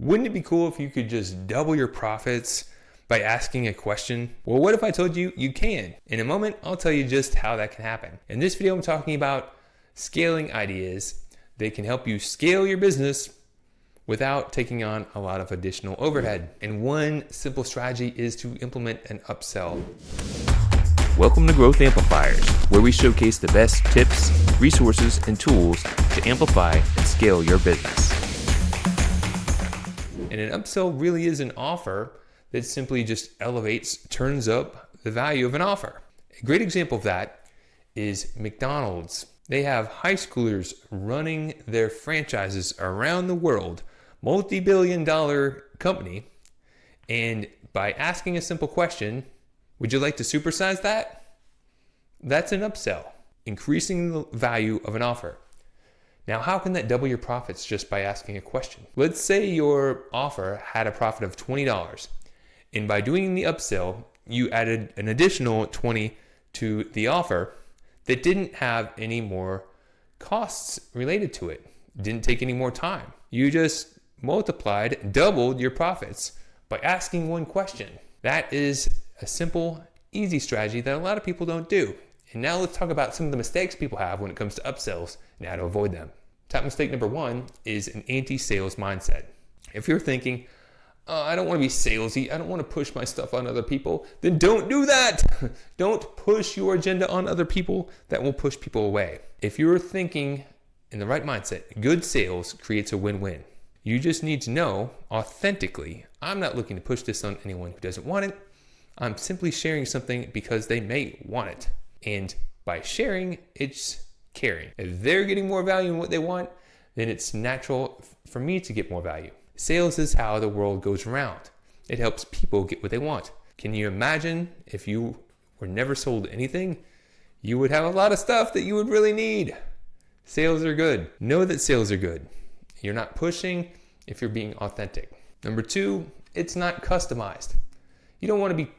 Wouldn't it be cool if you could just double your profits by asking a question? Well, what if I told you you can? In a moment, I'll tell you just how that can happen. In this video, I'm talking about scaling ideas that can help you scale your business without taking on a lot of additional overhead. And one simple strategy is to implement an upsell. Welcome to Growth Amplifiers, where we showcase the best tips, resources, and tools to amplify and scale your business. And an upsell really is an offer that simply just turns up the value of an offer. A great example of that is McDonald's. They have high schoolers running their franchises around the world, multi-billion-dollar company, and by asking a simple question, would you like to supersize that? That's an upsell, increasing the value of an offer. Now, how can that double your profits just by asking a question? Let's say your offer had a profit of $20, and by doing the upsell, you added an additional $20 to the offer that didn't have any more costs related to it. Didn't take any more time. You just doubled your profits by asking one question. That is a simple, easy strategy that a lot of people don't do. And now let's talk about some of the mistakes people have when it comes to upsells and how to avoid them. Top mistake number one is an anti-sales mindset. If you're thinking, oh, I don't want to be salesy, I don't want to push my stuff on other people, then don't do that. Don't push your agenda on other people. That will push people away. If you're thinking in the right mindset, good sales creates a win-win. You just need to know authentically, I'm not looking to push this on anyone who doesn't want it. I'm simply sharing something because they may want it. And by sharing, it's caring. If they're getting more value in what they want, then it's natural for me to get more value. Sales is how the world goes around. It helps people get what they want. Can you imagine if you were never sold anything? You would have a lot of stuff that you would really need. Sales are good. Know that sales are good. You're not pushing if you're being authentic. Number two, it's not customized. You don't want to be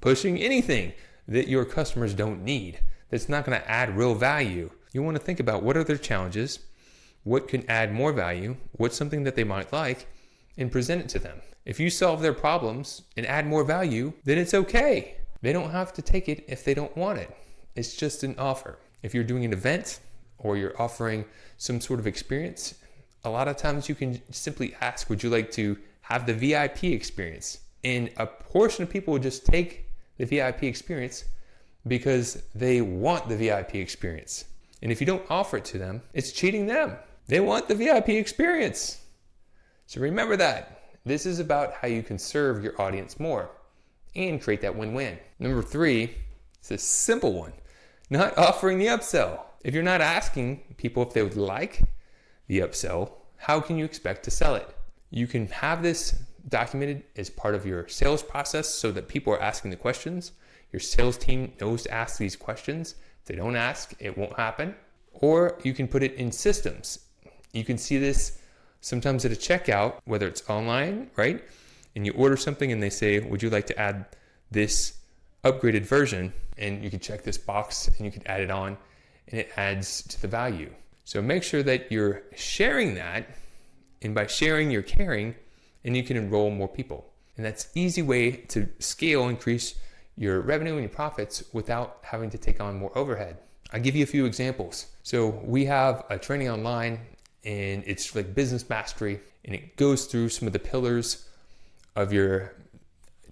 pushing anything that your customers don't need, that's not going to add real value. You want to think about what are their challenges, what can add more value, what's something that they might like, and present it to them. If you solve their problems and add more value, then it's okay. They don't have to take it if they don't want it. It's just an offer. If you're doing an event or you're offering some sort of experience, a lot of times you can simply ask, would you like to have the VIP experience? And a portion of people will just take the VIP experience because they want the VIP experience. And if you don't offer it to them, it's cheating them. They want the VIP experience. So remember that. This is about how you can serve your audience more and create that win-win. Number three, it's a simple one, not offering the upsell. If you're not asking people if they would like the upsell, how can you expect to sell it? You can have this documented as part of your sales process so that people are asking the questions. Your sales team knows to ask these questions. If they don't ask, it won't happen. Or you can put it in systems. You can see this sometimes at a checkout, whether it's online, right? And you order something and they say, would you like to add this upgraded version? And you can check this box and you can add it on and it adds to the value. So make sure that you're sharing that, and by sharing, you're caring, and you can enroll more people. And that's an easy way to scale, increase your revenue and your profits without having to take on more overhead. I'll give you a few examples. So we have a training online, and it's like business mastery, and it goes through some of the pillars of your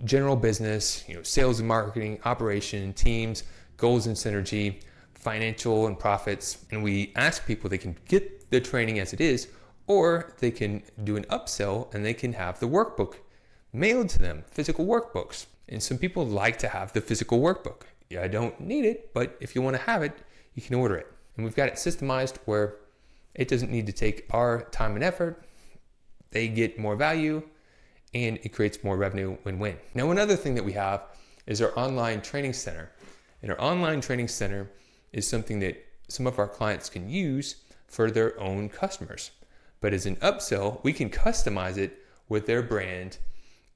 general business, sales and marketing, operation, teams, goals and synergy, financial and profits. And we ask people they can get the training as it is, or they can do an upsell and they can have the workbook mailed to them, physical workbooks. And some people like to have the physical workbook. Yeah, I don't need it, but if you want to have it, you can order it. And we've got it systemized where it doesn't need to take our time and effort. They get more value and it creates more revenue win-win. Now, another thing that we have is our online training center. And our online training center is something that some of our clients can use for their own customers. But as an upsell, we can customize it with their brand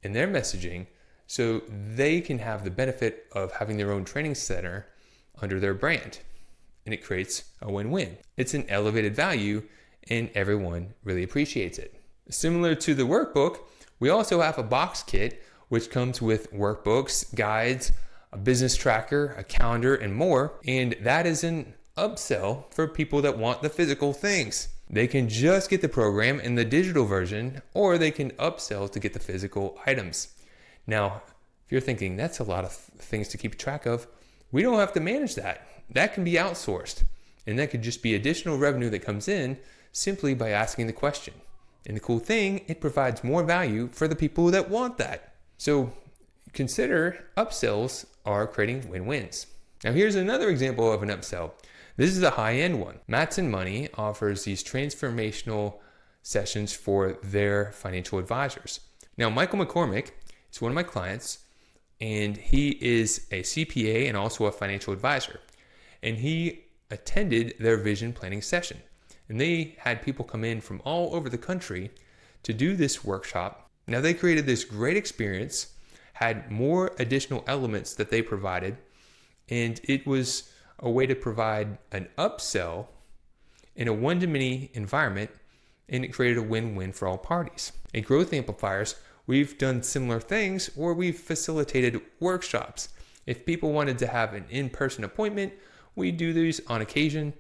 and their messaging so they can have the benefit of having their own training center under their brand. And it creates a win-win. It's an elevated value and everyone really appreciates it. Similar to the workbook, we also have a box kit which comes with workbooks, guides, a business tracker, a calendar, and more. And that is an upsell for people that want the physical things. They can just get the program in the digital version, or they can upsell to get the physical items. Now, if you're thinking that's a lot of things to keep track of, we don't have to manage that. That can be outsourced. And that could just be additional revenue that comes in simply by asking the question. And the cool thing, it provides more value for the people that want that. So consider upsells are creating win-wins. Now here's another example of an upsell. This is a high-end one. Matson Money offers these transformational sessions for their financial advisors. Now Michael McCormick is one of my clients, and he is a CPA and also a financial advisor. And he attended their vision planning session. And they had people come in from all over the country to do this workshop. Now they created this great experience, had more additional elements that they provided, and it was a way to provide an upsell in a one-to-many environment, and it created a win-win for all parties. At Growth Amplifiers, we've done similar things where we've facilitated workshops. If people wanted to have an in-person appointment, we do these on occasion,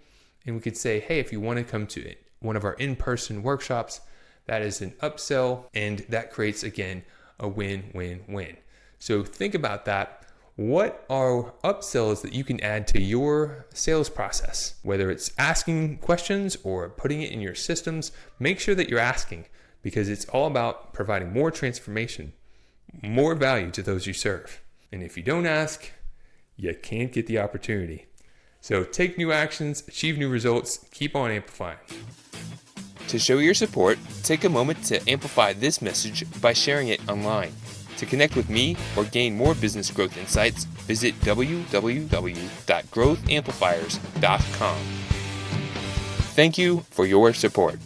and we could say, hey, if you want to come to one of our in-person workshops, that is an upsell, and that creates, again, a win-win-win. So think about that. What are upsells that you can add to your sales process? Whether it's asking questions or putting it in your systems, make sure that you're asking, because it's all about providing more transformation, more value to those you serve. And if you don't ask, you can't get the opportunity. So take new actions, achieve new results, keep on amplifying. To show your support, take a moment to amplify this message by sharing it online. To connect with me or gain more business growth insights, visit www.growthamplifiers.com. Thank you for your support.